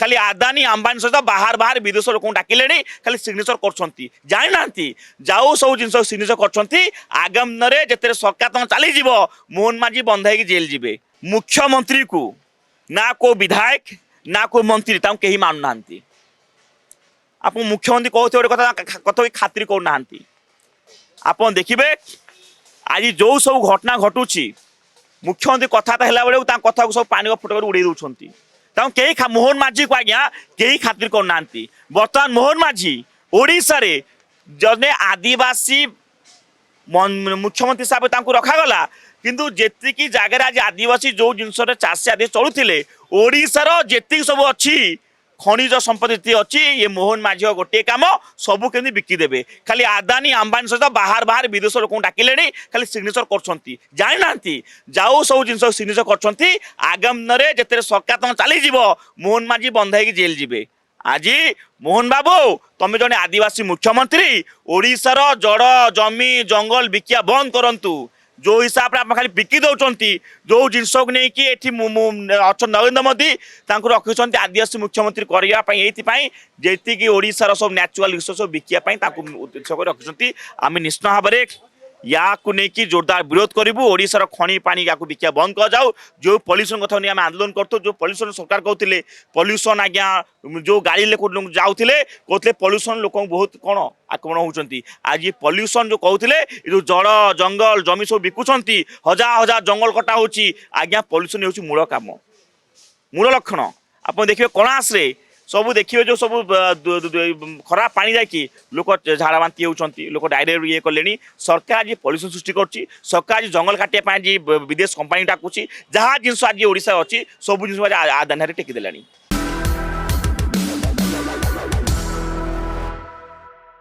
खाली आदानी अंबानी सहित बाहर बाहर विदेश लोक डाकिले खाली सिग्नेचर करना जाऊ सब जिन सिग्नेचर करगामी दिन में जिते सरकार चली मोहन माझी बंद हो जेल जी मुख्यमंत्री को ना को विधायक ना को मंत्री कहीं मानुना आप मुख्यमंत्री कहते कथा कथा खातिर करना आप देखिए आज जो सब घटना घटुची मुख्यमंत्री कथा बेलू कथा को सब पानी फुटकर उड़े दौरान कई मोहन माझी को आज्ञा कहीं खातिर करना बर्तमान मोहन माझी ओडिशा रे जने आदिवासी मुख्यमंत्री हिसाब से रखागला किंतु जेतिकी जगह आज आदिवासी जो जिनस चाषी आदि चलुले ओडिशार जेतिक सब अच्छी खनिज संपत्ति अच्छी ये मोहन माझी गोटे काम सबू केमी बिकिदेवे खाली आदानी अंबानी सहित बाहर बाहर विदेश लोक डाकिले खाली सिग्नेचर करना जाऊ सब जिन सिग्नेचर करगामी दिन में जिते सरकार चली मोहन माझी बंद हो जेल जी आज मोहन बाबू तुम जने आदिवासी मुख्यमंत्री ओडिशार जड़ जमी जंगल बिकिया बंद करंतु जो हिसाब से खाली बिकी दौरान जो जिनस को लेकिन अच्छा नरेंद्र मोदी रखिंट आदिवासी मुख्यमंत्री करने जी ओडिशार सब न्याचुराल रिसोर्स सब बिकापी उद्देश्य रखिंट आम निश्चित भाव में या नहीं जोरदार विरोध करूँ ओडिशार खनि पानी या बिका बंद कर जाऊ जो पल्यूसन कथा नहीं आम आंदोलन करते जो पल्यूसन सरकार कहते पल्यूसन आज्ञा जो गाड़ी जाऊे कहते पल्यूसन लोक बहुत कौन आक्रमण होती आज पल्यूसन जो कहते जो जड़ जंगल जमी सब बिकुंट हजार हजार जंगल कटा होज्ञा पल्यूसन हूँ मूल कम मूल लक्षण आप देखिए कणास सब देखिए जो सब खराब पानी जाकि लोक झाड़ा बांति होती लोक डायरिया ये कले सरकार आज पल्यूसन सृष्टि कर सरकार आज जंगल काटिया विदेश कंपानी डाकुची जहाँ जिनस आज ओडिशा अच्छी सब जिन आदानी टेकिदेलानी।